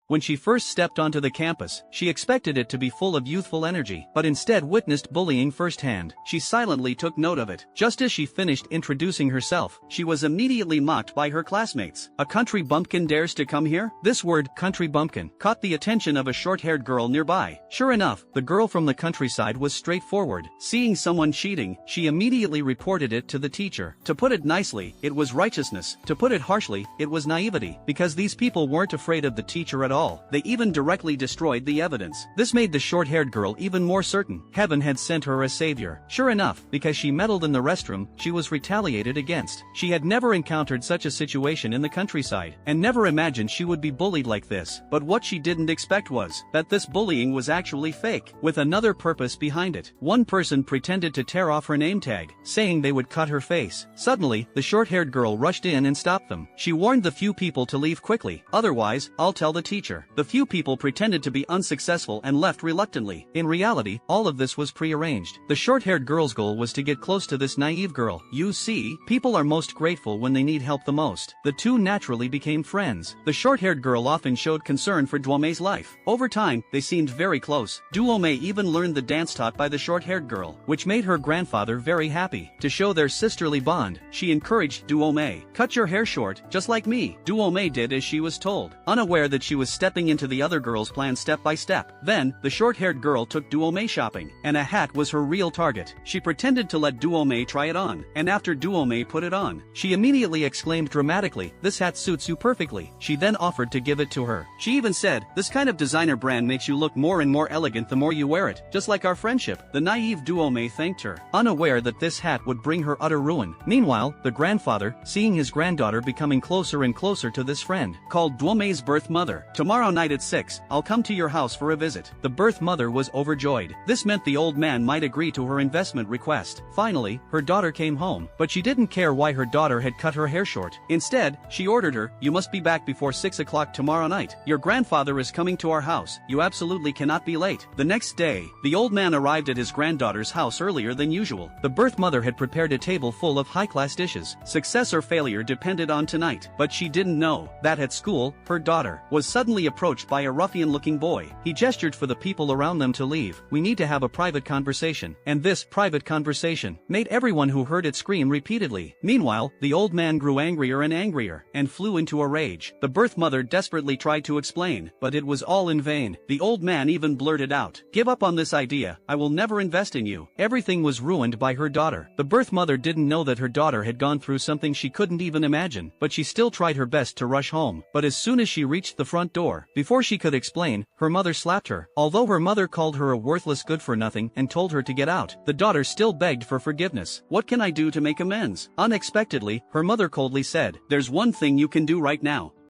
When she first stepped onto the campus, she expected it to be full of youthful energy, but instead witnessed bullying firsthand. She silently took note of it. Just as she finished introducing herself, she was immediately mocked by her classmates. "A country bumpkin dares to come here?" This word, country bumpkin, caught the attention of a short-haired girl nearby. Sure enough, the girl from the countryside was straightforward. Seeing someone cheating, she immediately reported it to the teacher. To put it nicely, it was righteousness. To put it harshly, it was naivety, because these people weren't afraid of the teacher at all. They even directly destroyed the evidence. This made the short-haired girl even more certain heaven had sent her a savior. Sure enough, because she meddled in the restroom, she was retaliated against. She had never encountered such a situation in the countryside, and never imagined she would be bullied like this. But what she didn't expect was that this bullying was actually fake, with another purpose behind it. One person pretended to tear off her name tag, saying they would cut her face. Suddenly, the short-haired girl rushed in and stopped them. She warned the few people to leave quickly, otherwise, I'll tell the teacher. The few people pretended to be unsuccessful and left reluctantly. In reality, all of this was prearranged. The short-haired girl's goal was to get close to this naive girl. You see, people are most grateful when they need help the most. The two naturally became friends. The short-haired girl often showed concern for Duomei's life. Over time, they seemed very close. Duomei even learned the dance taught by the short-haired girl, which made her grandfather very happy. To show their sisterly bond, she encouraged Duomei, "Cut your hair short, just like me." Duomei did as she was told, unaware that she was stepping into the other girl's plan step by step. Then, the short-haired girl took Duomei shopping, and a hat was her real target. She pretended to let Duomei try it on, and after Duomei put it on, she immediately exclaimed dramatically, "This hat suits you perfectly." She then offered to give it to her. She even said, "This kind of designer brand makes you look more and more elegant the more you wear it, just like our friendship." The naive Duomei thanked her, unaware that this hat would bring her utter ruin. Meanwhile, the grandfather, seeing his granddaughter becoming closer and closer to this friend, called Duomei's birth mother. "Tomorrow night at 6, I'll come to your house for a visit." The birth mother was overjoyed. This meant the old man might agree to her investment request. Finally, her daughter came home, but she didn't care why her daughter had cut her hair short. Instead, she ordered her, "You must be back before 6 o'clock tomorrow night. Your grandfather is coming to our house. You absolutely cannot be late." The next day, the old man arrived at his granddaughter's house earlier than usual. The birth mother had prepared a table full of high-class dishes. Success or failure depended on tonight, but she didn't know that at school, her daughter was suddenly approached by a ruffian-looking boy. He gestured for the people around them to leave. "We need to have a private conversation." And this private conversation made everyone who heard it scream repeatedly. Meanwhile, the old man grew angrier and angrier, and flew into a rage. The birth mother desperately tried to explain, but it was all in vain. The old man even blurted out, "Give up on this idea, I will never invest in you." Everything was ruined by her daughter. The birth mother didn't know that her daughter had gone through something she couldn't even imagine, but she still tried her best to rush home. But as soon as she reached the front door, before she could explain, her mother slapped her. Although her mother called her a worthless good-for-nothing and told her to get out, the daughter still begged for forgiveness. "What can I do to make amends?" Unexpectedly, her mother coldly said, "There's one thing you can do right now.